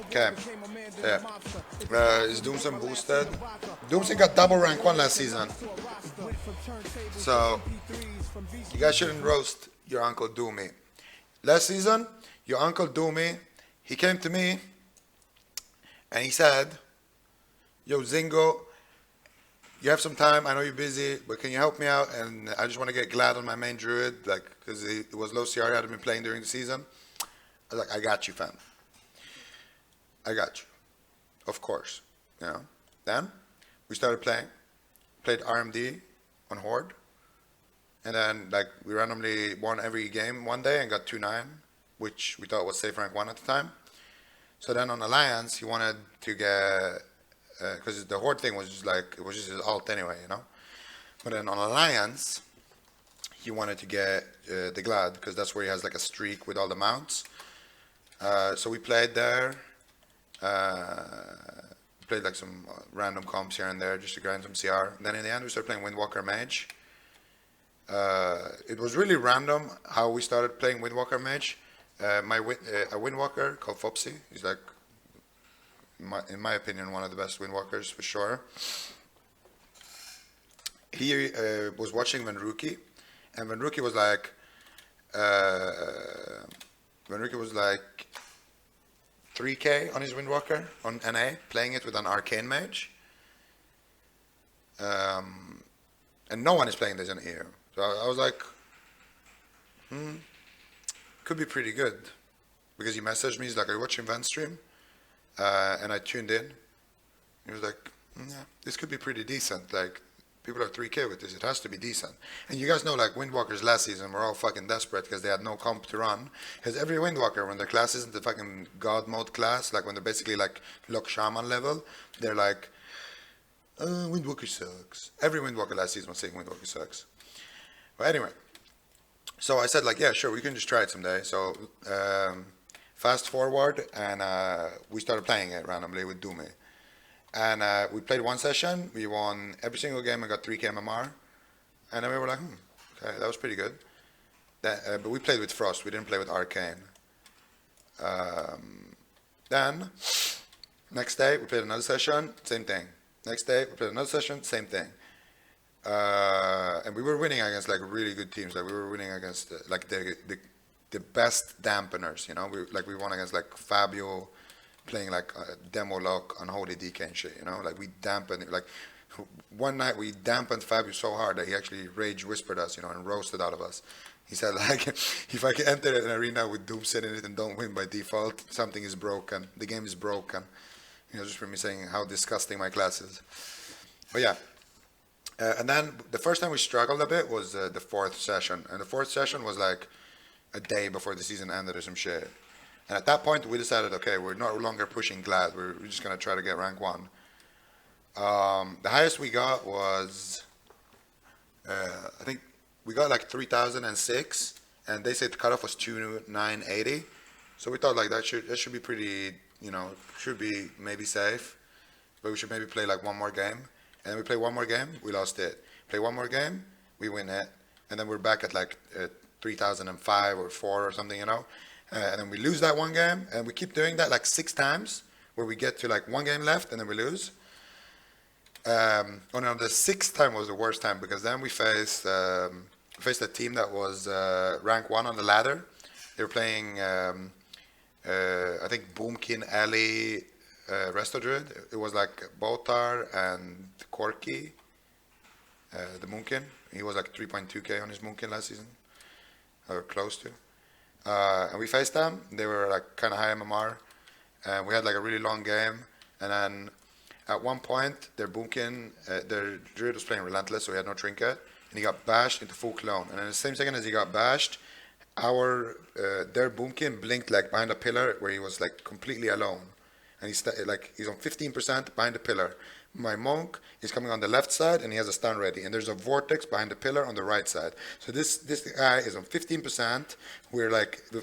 Okay. Yeah. Is Doomson boosted? Doomson got double rank 1 last season. So, you guys shouldn't roast your Uncle Doomy. Last season, your Uncle Doomy, he came to me and he said, Yo, Zingo, you have some time. I know you're busy, but can you help me out? And I just want to get Glad on my main druid, like, because it was low CR. I hadn't been playing during the season. I was like, I got you, fam. I got you. Of course. You know. Then we started playing. Played RMD on Horde. And then, like, we randomly won every game one day and got 2-9, which we thought was safe rank 1 at the time. So then on Alliance, he wanted to get, because the Horde thing was just like, it was just his alt anyway, you know. But then on Alliance, he wanted to get the Glad, because that's where he has like a streak with all the mounts. So we played there. Played like some random comps here and there just to grind some CR. And then in the end, we started playing Windwalker Mage. It was really random how we started playing Windwalker Mage. A Windwalker called Fopsy. He's like, in my opinion, one of the best Windwalkers for sure. He was watching Venruki, and Venruki was like 3k on his Windwalker on NA, playing it with an Arcane Mage. And no one is playing this in EU. So I was like, could be pretty good. Because he messaged me, he's like, are you watching Van stream? And I tuned in. He was like, yeah, this could be pretty decent. Like, people are 3k with this, it has to be decent. And you guys know, like, Windwalkers last season were all fucking desperate because they had no comp to run. Because every Windwalker, when their class isn't the fucking God mode class, like when they're basically like Lock Shaman level, they're like, Windwalker sucks. Every Windwalker last season was saying Windwalker sucks. But anyway, so I said like, yeah, sure, we can just try it someday. So fast forward, and we started playing it randomly with Doomy. And we played one session, we won every single game and got 3k MMR. And then we were like, okay, that was pretty good. But we played with Frost, we didn't play with Arcane. Then, next day, we played another session, same thing. Next day, we played another session, same thing. And we were winning against like really good teams. Like we were winning against like the best dampeners, you know. We won against like Fabio, playing like demo lock on Holy DK and shit, you know. Like we dampened, like one night we dampened Fabio so hard that he actually rage whispered us, you know, and roasted out of us. He said like, if I can enter an arena with Doomset in it and don't win by default, something is broken. The game is broken. You know, just for me saying how disgusting my class is. But yeah. And then the first time we struggled a bit was the fourth session. And the fourth session was like a day before the season ended or some shit. And at that point we decided, okay, we're no longer pushing Glad. We're just going to try to get rank 1. The highest we got was, I think we got like 3006. And they said the cutoff was 2980. So we thought like that should be pretty, you know, should be maybe safe. But we should maybe play like one more game. And we play one more game, we lost it. Play one more game, we win it. And then we're back at like 3005 or 4 or something, you know. And then we lose that one game, and we keep doing that like 6 times, where we get to like one game left, and then we lose. Oh no, the 6th time was the worst time, because then we faced a team that was rank 1 on the ladder. They were playing, I think, Boomkin, Ellie, Resto Druid. It was like Botar and Corky, the Moonkin. He was like 3.2k on his Moonkin last season, or close to. And we faced them. They were like kind of high MMR. And we had like a really long game. And then at one point, their Boomkin, their Druid was playing Relentless, so he had no trinket. And he got bashed into full clone. And in the same second as he got bashed, their Boomkin blinked like behind a pillar where he was like completely alone. And he's on 15% behind the pillar. My monk is coming on the left side and he has a stun ready. And there's a vortex behind the pillar on the right side. So this guy is on 15%. We've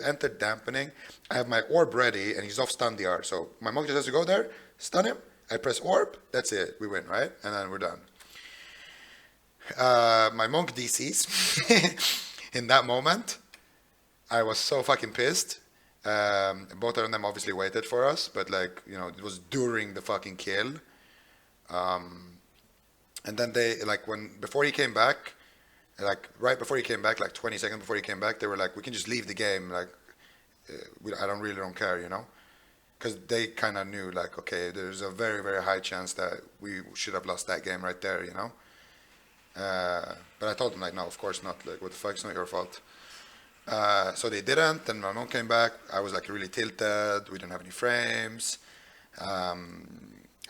entered dampening. I have my orb ready and he's off stun DR. So my monk just has to go there, stun him. I press orb. That's it. We win, right? And then we're done. My monk DCs. In that moment, I was so fucking pissed. Both of them obviously waited for us, but like, it was during the fucking kill. And then they, like, before he came back, like, right before he came back, like 20 seconds before he came back, they were like, we can just leave the game. Like, I don't care, Because they kind of knew, like, okay, there's a very, very high chance that we should have lost that game right there. But I told them, like, no, of course not. Like, what the fuck, it's not your fault. So they didn't. Then my mom came back. I was like really tilted. We didn't have any frames.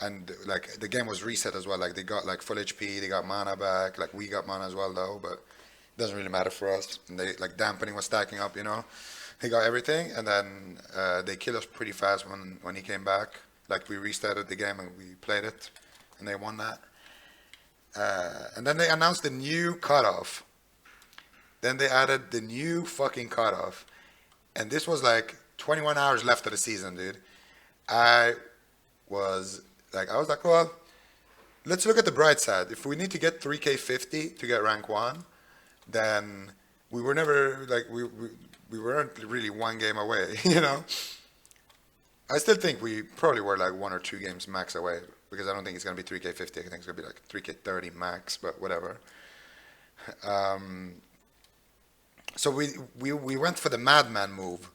And like the game was reset as well. Like they got like full HP. They got mana back. Like we got mana as well though, but it doesn't really matter for us. And they like dampening was stacking up. They got everything, and then they killed us pretty fast when he came back. Like we restarted the game and we played it, and they won that. And then they announced the new cutoff. Then they added the new fucking cutoff. And this was like 21 hours left of the season, dude. I was like, well, let's look at the bright side. If we need to get 3K50 to get rank 1, then we were never, like, we weren't really one game away, I still think we probably were like 1 or 2 games max away, because I don't think it's going to be 3K50. I think it's going to be like 3K30 max, but whatever. So we went for the madman move.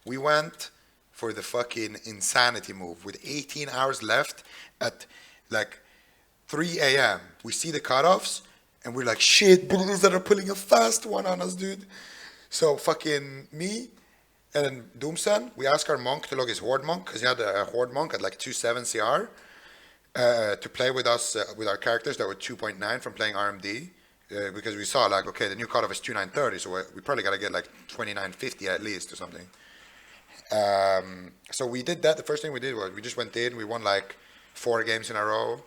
We went for the fucking insanity move with 18 hours left at like 3 a.m. We see the cutoffs and we're like, shit, bulls that are pulling a fast one on us, dude. So fucking me and then Doomson, we asked our monk to log his horde monk, because he had a horde monk at like 2.7 CR to play with us, with our characters that were 2.9 from playing RMD. Because we saw like, okay, the new cutoff is 2930, so we probably got to get like 2950 at least or something. So we did that. The first thing we did was we just went in, we won like 4 games in a row,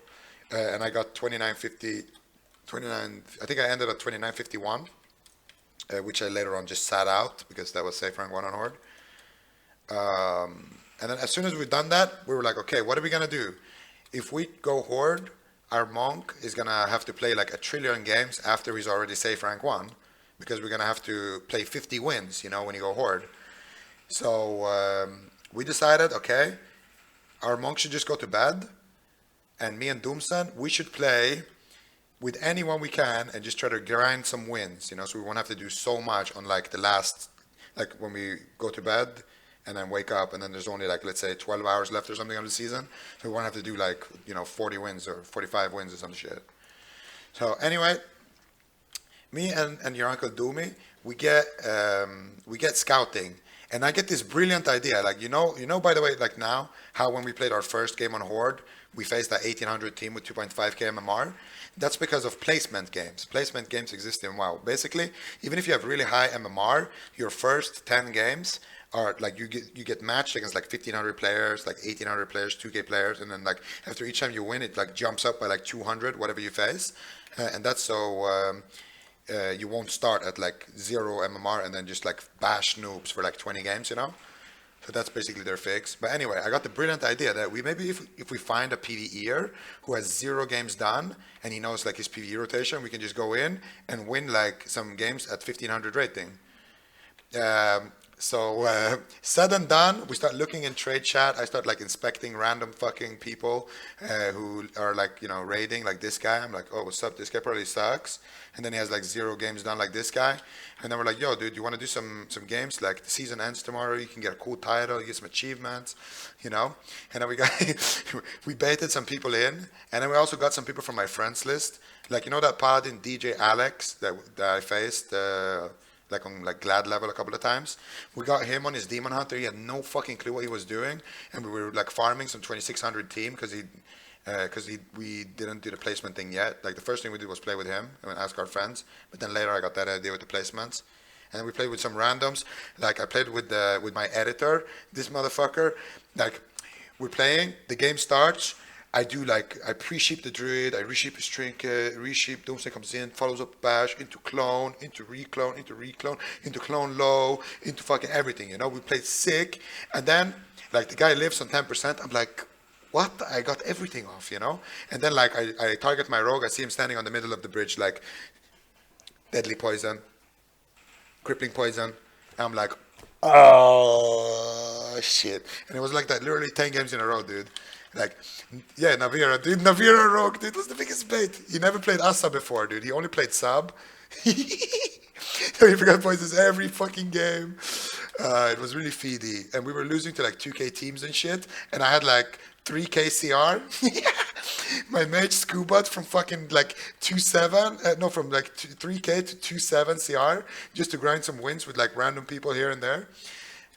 and I got 2950, I think I ended at 2951, which I later on just sat out because that was safe rank 1 on Horde. And then as soon as we've done that, we were like, okay, what are we going to do? If we go Horde, our monk is going to have to play like 1 trillion games after he's already safe rank 1, because we're going to have to play 50 wins, when you go Horde. So we decided, okay, our monk should just go to bed, and me and Doomson, we should play with anyone we can and just try to grind some wins, so we won't have to do so much on like the last, like when we go to bed and then wake up and then there's only like, let's say 12 hours left or something of the season. So we won't have to do like, 40 wins or 45 wins or some shit. So anyway, me and your uncle Doomy, we get scouting. And I get this brilliant idea, like, by the way, like now, how when we played our first game on Horde, we faced that 1800 team with 2.5k MMR. That's because of placement games. Placement games exist in WoW. Basically, even if you have really high MMR, your first 10 games are like you get matched against like 1500 players, like 1800 players, 2k players, and then like after each time you win, it like jumps up by like 200, whatever you face, and that's so you won't start at like 0 MMR and then just like bash noobs for like 20 games, So that's basically their fix. But anyway, I got the brilliant idea that we maybe if we find a PvEer who has 0 games done and he knows like his PvE rotation, we can just go in and win like some games at 1500 rating. So said and done, we start looking in trade chat. I start like inspecting random fucking people who are like, raiding like this guy. I'm like, oh, what's up? This guy probably sucks. And then he has like 0 games done like this guy. And then we're like, yo, dude, you want to do some games? Like the season ends tomorrow. You can get a cool title. You get some achievements, And then we baited some people in. And then we also got some people from my friends list. Like, that paladin DJ Alex that I faced like on like Glad level a couple of times. We got him on his Demon Hunter. He had no fucking clue what he was doing, and we were like farming some 2600 team because we didn't do the placement thing yet. Like the first thing we did was play with him and ask our friends, but then later I got that idea with the placements, and then we played with some randoms. Like I played with my editor, this motherfucker. Like we're playing, the game starts. I pre-sheep the druid, I re-sheep his trinket, re-sheep, Doomsday comes in, follows up bash, into clone, into reclone, into clone low, into fucking everything, We played sick, and then, like, the guy lives on 10%, I'm like, what? I got everything off, And then, like, I target my rogue, I see him standing on the middle of the bridge, like, deadly poison, crippling poison, and I'm like, Oh shit! And it was like that, literally 10 games in a row, dude. Like, yeah, Navira, dude, Navira Rogue, dude, was the biggest bait. He never played Asa before, dude. He only played sub. So he forgot points every fucking game. It was really feedy, and we were losing to like 2K teams and shit. And I had like 3K CR. My mage scubaed from fucking like 2-7, no, from like 3K to 2-7 CR just to grind some wins with like random people here and there.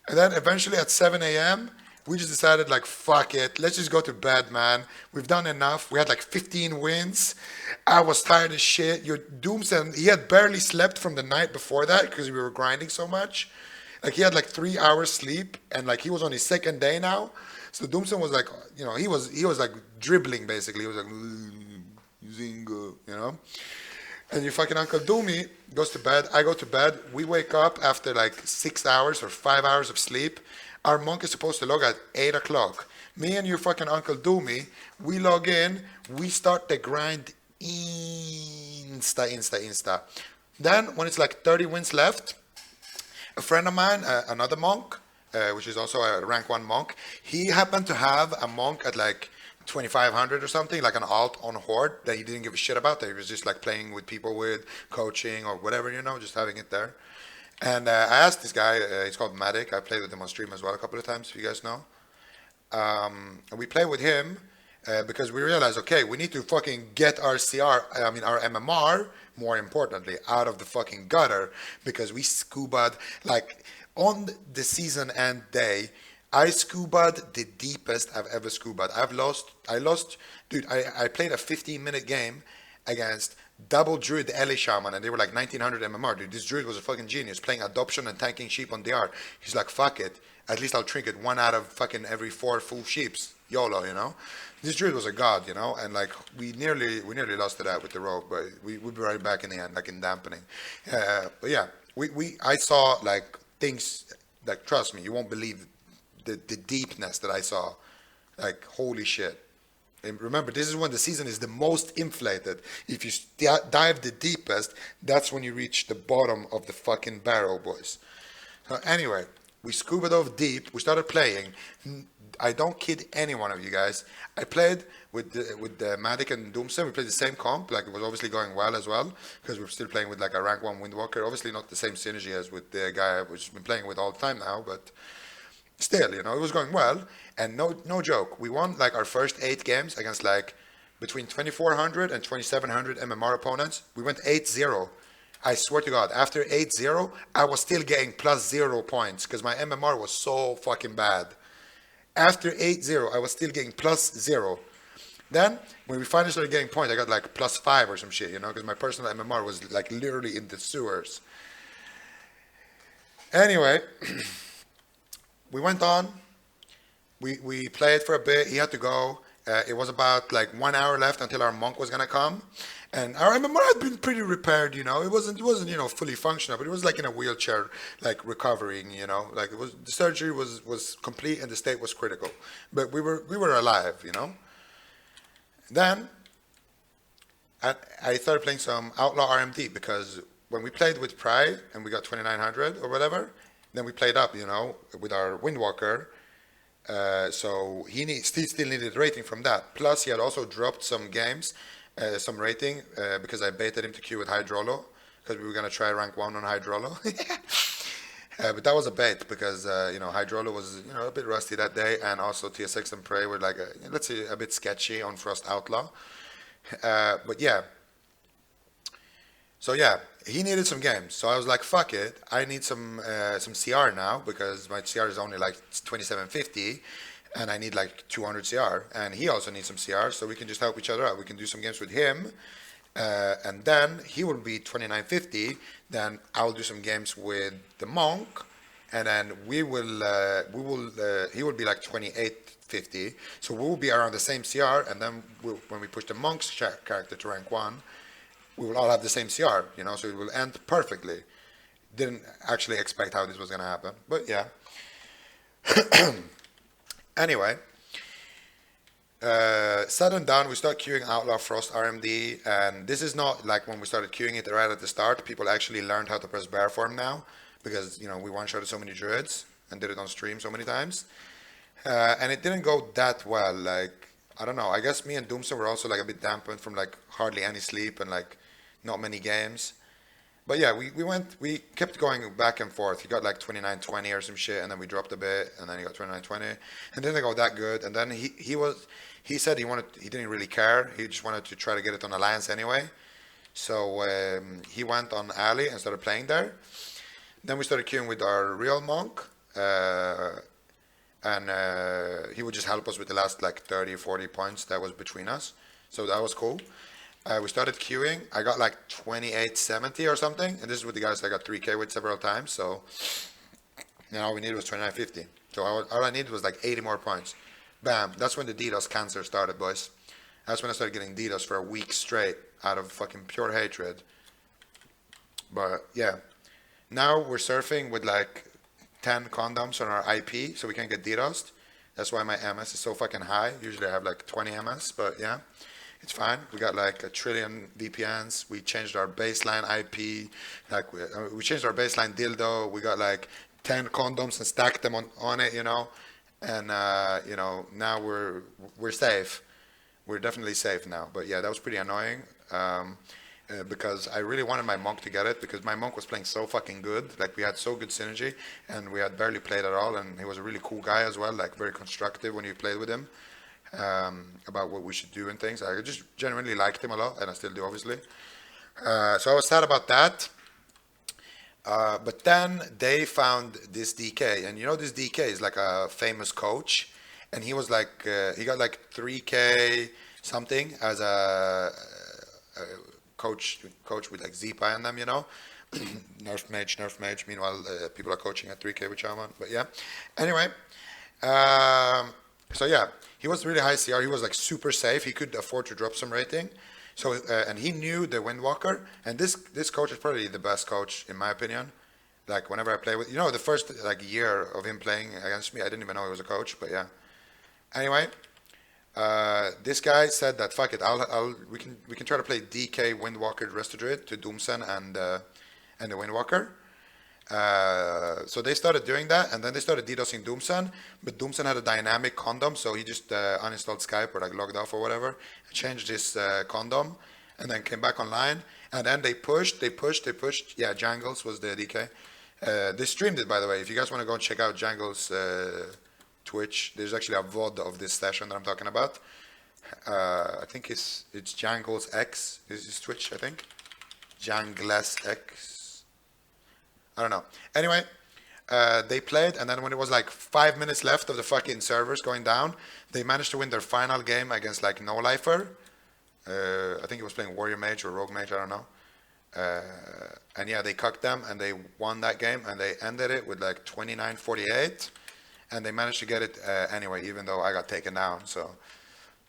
And then eventually at 7 a.m., we just decided, like, fuck it. Let's just go to bed, man. We've done enough. We had like 15 wins. I was tired as shit. Your Doomson, he had barely slept from the night before that because we were grinding so much. Like, he had like 3 hours sleep, and like he was on his second day now. So Doomson was like, he was like dribbling basically. He was like, Zingo, And your fucking Uncle Doomy goes to bed. I go to bed. We wake up after like 6 hours or 5 hours of sleep. Our monk is supposed to log at 8 o'clock. Me and your fucking Uncle Doomy, we log in. We start the grind insta. Then when it's like 30 wins left, a friend of mine, another monk, which is also a rank 1 monk, he happened to have a monk at like 2500 or something, like an alt on Horde that he didn't give a shit about. That he was just like playing with people with coaching or whatever, just having it there. And I asked this guy, he's called Matic. I played with him on stream as well a couple of times, if you guys know. And we played with him because we realized, okay, we need to fucking get our our MMR, more importantly, out of the fucking gutter because we scubaed, like, on the season end day, I scubaed the deepest I've ever scubaed. I lost, dude, I played a 15-minute game against double Druid Ellie Shaman, and they were like 1900 MMR. Dude, this Druid was a fucking genius, playing adoption and tanking sheep on DR. He's like, fuck it. At least I'll trinket one out of fucking every 4 full sheeps. YOLO. This Druid was a god, and like we nearly lost to that with the rogue, but we'll be right back in the end, like in dampening. But yeah, I saw like things, like, trust me, you won't believe the deepness that I saw. Like, holy shit. And remember, this is when the season is the most inflated. If you dive the deepest, that's when you reach the bottom of the fucking barrel, boys. So anyway, we scuba dove deep. We started playing. I don't kid any one of you guys. I played with the Matic and Doomson. We played the same comp. Like, it was obviously going well as well because we're still playing with like a rank 1 Windwalker. Obviously not the same synergy as with the guy I've been playing with all the time now, but still, it was going well. And no joke, we won like our first 8 games against like between 2400 and 2700 MMR opponents. We went 8-0. I swear to God, after 8-0, I was still getting +0 points because my MMR was so fucking bad. After 8-0, I was still getting +0. Then, when we finally started getting points, I got like +5 or some shit, because my personal MMR was like literally in the sewers. Anyway, we went on. We played for a bit. He had to go. It was about like 1 hour left until our monk was gonna come, and our MMR had been pretty repaired. It wasn't fully functional, but it was like in a wheelchair, like recovering. Like it was, the surgery was complete and the state was critical, but we were alive. Then I started playing some Outlaw RMD because when we played with Pride and we got 2900 or whatever, then we played up, with our Windwalker. So he still needed rating from that. Plus, he had also dropped some games, some rating, because I baited him to queue with Hydrolo, because we were going to try rank 1 on Hydrolo. But that was a bait because, Hydrolo was, a bit rusty that day, and also TSX and Prey were like, let's say, a bit sketchy on Frost Outlaw. But yeah. So yeah, he needed some games. So I was like, fuck it. I need some CR now because my CR is only like 2750 and I need like 200 CR. And he also needs some CR, so we can just help each other out. We can do some games with him. And then he will be 2950. Then I will do some games with the monk. And then he will be like 2850. So we will be around the same CR. And then when we push the monk's character to rank 1, we will all have the same CR, so it will end perfectly. Didn't actually expect how this was going to happen, but yeah. Anyway, said and done, we start queuing Outlaw Frost RMD, and this is not like when we started queuing it right at the start. People actually learned how to press bear form now, because we one-shotted so many druids and did it on stream so many times. And it didn't go that well. Like, I don't know. I guess me and Doomson were also like a bit dampened from like hardly any sleep and like not many games. But yeah, we kept going back and forth. He got like 29-20 or some shit, and then we dropped a bit, and then he got 29-20, and then they go that good. And then he said he didn't really care. He just wanted to try to get it on Alliance anyway. So he went on Alley and started playing there. Then we started queuing with our real monk, and he would just help us with the last like 30, 40 points that was between us. So that was cool. We started queuing. I got like 28-70 or something, and this is with the guys I got 3K with several times. So all we needed was 29-50. So all I needed was like 80 more points. Bam! That's when the DDoS cancer started, boys. That's when I started getting DDoS for a week straight out of fucking pure hatred. But yeah, now we're surfing with like 10 condoms on our IP, so we can't get DDoSed. That's why my MS is so fucking high. Usually I have like 20 MS, but yeah. It's fine. We got like 1 trillion VPNs. We changed our baseline IP. Like we changed our baseline dildo. We got like 10 condoms and stacked them on it, And now we're safe. We're definitely safe now. But yeah, that was pretty annoying. Because I really wanted my monk to get it because my monk was playing so fucking good. Like we had so good synergy and we had barely played at all. And he was a really cool guy as well. Like very constructive when you played with him. About what we should do and things. I just genuinely liked him a lot, and I still do, obviously. So I was sad about that. But then they found this DK, and this DK is like a famous coach, and he was like, he got like 3K something as a coach with like Zipa and them, nerf mage. Meanwhile, people are coaching at 3K with Shaman, but yeah. Anyway, so yeah, he was really high CR. He was like super safe. He could afford to drop some rating. So and he knew the Windwalker. And this coach is probably the best coach in my opinion. Like whenever I play with, the first like year of him playing against me, I didn't even know he was a coach. But yeah. Anyway, this guy said that fuck it, we can try to play DK Windwalker Restodruid to Doomsen and the Windwalker. So they started doing that, and then they started DDoSing Doomsen, but Doomsen had a dynamic condom, so he just uninstalled Skype or like logged off or whatever, changed his condom, and then came back online, and then they pushed. Yeah, Jangles was the DK. They streamed it, by the way. If you guys want to go and check out Jangles' Twitch, there's actually a VOD of this session that I'm talking about. I think it's Jangles X is his Twitch, I think. Jangles X. I don't know. Anyway, they played, and then when it was like 5 minutes left of the fucking servers going down, they managed to win their final game against like No Lifer. I think he was playing Warrior Mage or Rogue Mage, I don't know. And yeah, they cucked them, and they won that game, and they ended it with like 29-48, and they managed to get it anyway, even though I got taken down. So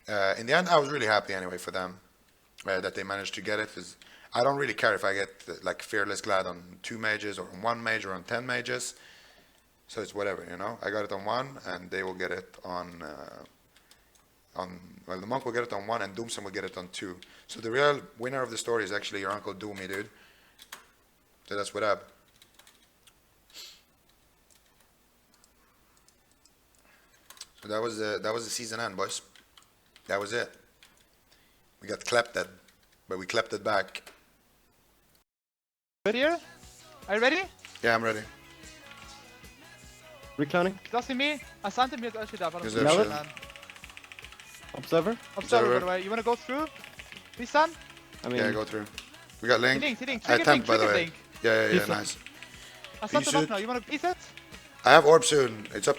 in the end, I was really happy anyway for them that they managed to get it. I don't really care if I get like Fearless Glad on 2 mages or on 1 mage or on 10 mages. So it's whatever, I got it on 1, and they will get it on well, the monk will get it on 1, and Doomson will get it on 2. So the real winner of the story is actually your Uncle Doomy, dude. So that's what up. So that was the season end, boys. That was it. We got clapped at, but we clapped it back. Ready here? Are you ready? Yeah, I'm ready. Reclowning. Klasse me. Asante mir jetzt da. Reserve. Observer. Observer, by the way. You wanna go through? Please, son? Yeah, go through. We got Link. Link. I tamped, by the way. Link. Yeah, nice. Asante noch now. You wanna piece it? I have Orb soon. It's up